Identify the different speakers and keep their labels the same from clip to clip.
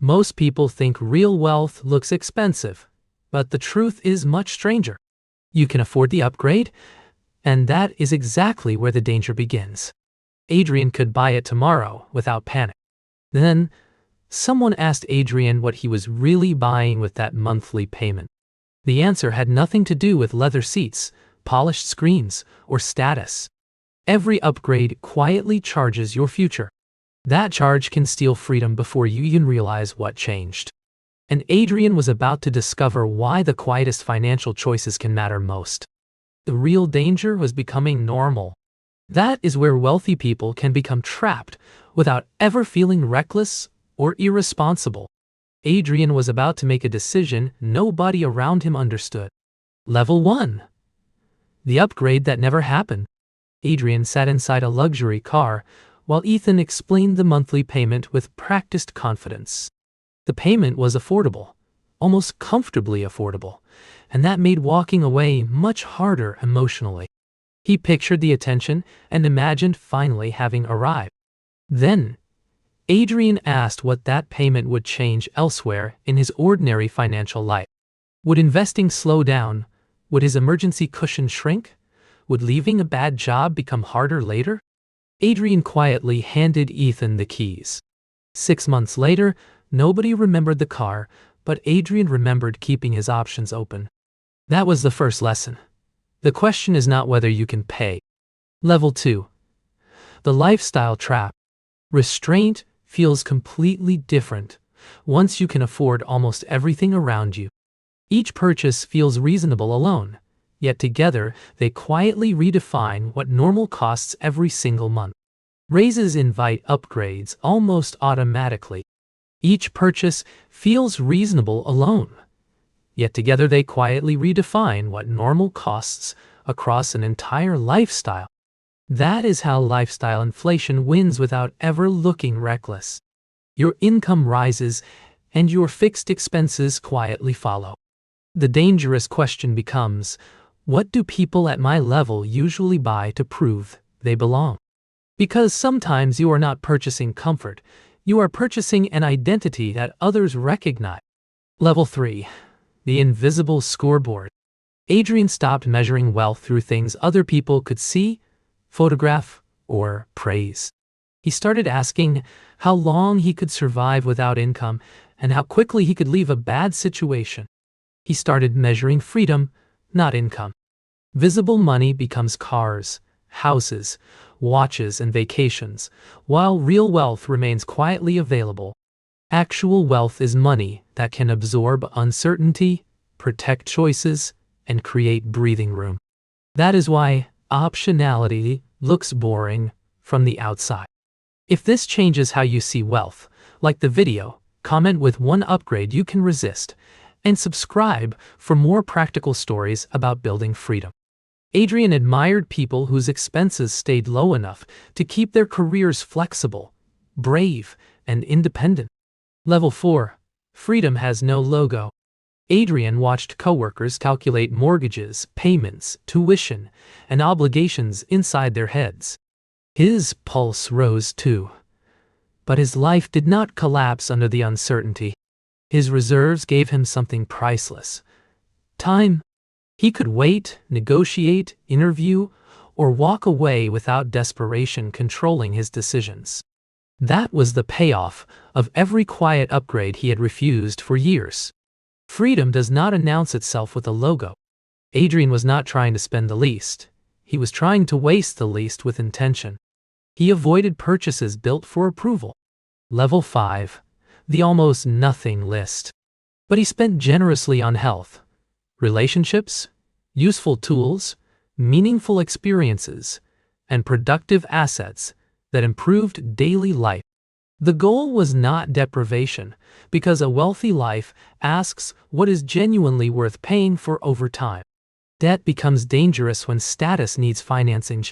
Speaker 1: Most people think real wealth looks expensive, but the truth is much stranger. You can afford the upgrade, and that is exactly where the danger begins. Adrian could buy it tomorrow without panic. Then, someone asked Adrian what he was really buying with that monthly payment. The answer had nothing to do with leather seats, polished screens, or status. Every upgrade quietly charges your future. That charge can steal freedom before you even realize what changed. And Adrian was about to discover why the quietest financial choices can matter most. The real danger was becoming normal. That is where wealthy people can become trapped without ever feeling reckless or irresponsible. Adrian was about to make a decision nobody around him understood. Level 1. The upgrade that never happened. Adrian sat inside a luxury car while Ethan explained the monthly payment with practiced confidence. The payment was affordable, almost comfortably affordable, and that made walking away much harder emotionally. He pictured the attention and imagined finally having arrived. Then, Adrian asked what that payment would change elsewhere in his ordinary financial life. Would investing slow down? Would his emergency cushion shrink? Would leaving a bad job become harder later? Adrian quietly handed Ethan the keys. 6 months later, nobody remembered the car, but Adrian remembered keeping his options open. That was the first lesson. The question is not whether you can pay. Level 2. The lifestyle trap. Restraint feels completely different once you can afford almost everything around you. Each purchase feels reasonable alone, yet together they quietly redefine what normal costs every single month. Raises invite upgrades almost automatically. Each purchase feels reasonable alone, yet together they quietly redefine what normal costs across an entire lifestyle. That is how lifestyle inflation wins without ever looking reckless. Your income rises, and your fixed expenses quietly follow. The dangerous question becomes, what do people at my level usually buy to prove they belong? Because sometimes you are not purchasing comfort, you are purchasing an identity that others recognize. Level 3. The invisible scoreboard. Adrian stopped measuring wealth through things other people could see, photograph, or praise. He started asking how long he could survive without income and how quickly he could leave a bad situation. He started measuring freedom, not income. Visible money becomes cars, houses, watches, and vacations, while real wealth remains quietly available. Actual wealth is money that can absorb uncertainty, protect choices, and create breathing room. That is why optionality looks boring from the outside. If this changes how you see wealth, like the video, comment with one upgrade you can resist, and subscribe for more practical stories about building freedom. Adrian admired people whose expenses stayed low enough to keep their careers flexible, brave, and independent. Level 4. Freedom has no logo. Adrian watched coworkers calculate mortgages, payments, tuition, and obligations inside their heads. His pulse rose too. But his life did not collapse under the uncertainty. His reserves gave him something priceless: time. He could wait, negotiate, interview, or walk away without desperation controlling his decisions. That was the payoff of every quiet upgrade he had refused for years. Freedom does not announce itself with a logo. Adrian was not trying to spend the least. He was trying to waste the least with intention. He avoided purchases built for approval. Level 5. The almost nothing list. But he spent generously on health, relationships, useful tools, meaningful experiences, and productive assets that improved daily life. The goal was not deprivation, because a wealthy life asks what is genuinely worth paying for over time. Debt becomes dangerous when status needs financing.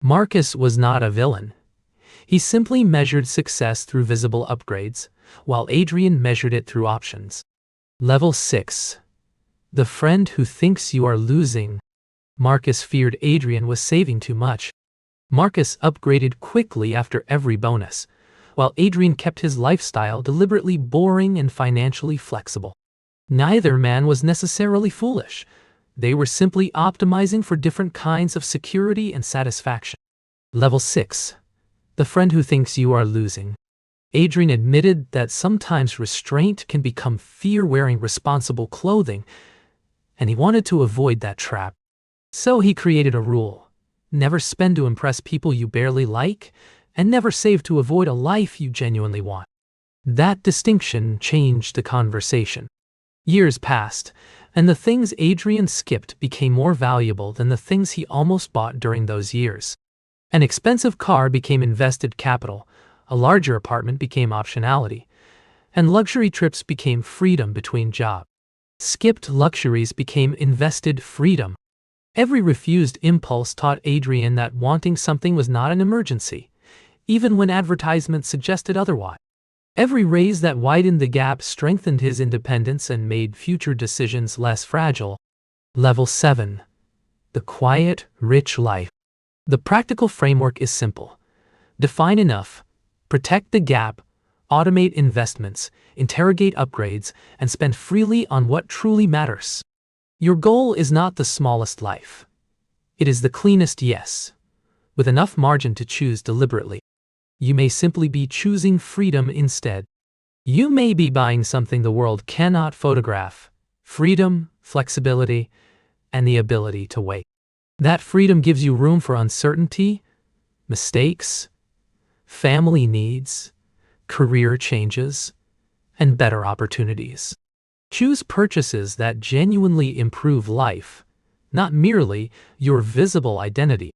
Speaker 1: Marcus was not a villain. He simply measured success through visible upgrades, while Adrian measured it through options. Level 6. The friend who thinks you are losing. Marcus feared Adrian was saving too much. Marcus upgraded quickly after every bonus, while Adrian kept his lifestyle deliberately boring and financially flexible. Neither man was necessarily foolish. They were simply optimizing for different kinds of security and satisfaction. Level 6. The friend who thinks you are losing. Adrian admitted that sometimes restraint can become fear wearing responsible clothing, and he wanted to avoid that trap. So he created a rule. Never spend to impress people you barely like, and never save to avoid a life you genuinely want. That distinction changed the conversation. Years passed, and the things Adrian skipped became more valuable than the things he almost bought during those years. An expensive car became invested capital, a larger apartment became optionality, and luxury trips became freedom between jobs. Skipped luxuries became invested freedom. Every refused impulse taught Adrian that wanting something was not an emergency, even when advertisements suggested otherwise. Every raise that widened the gap strengthened his independence and made future decisions less fragile. Level 7. The quiet, rich life. The practical framework is simple. Define enough, protect the gap, automate investments, interrogate upgrades, and spend freely on what truly matters. Your goal is not the smallest life. It is the cleanest yes, with enough margin to choose deliberately. You may simply be choosing freedom instead. You may be buying something the world cannot photograph: freedom, flexibility, and the ability to wait. That freedom gives you room for uncertainty, mistakes, family needs, career changes, and better opportunities. Choose purchases that genuinely improve life, not merely your visible identity.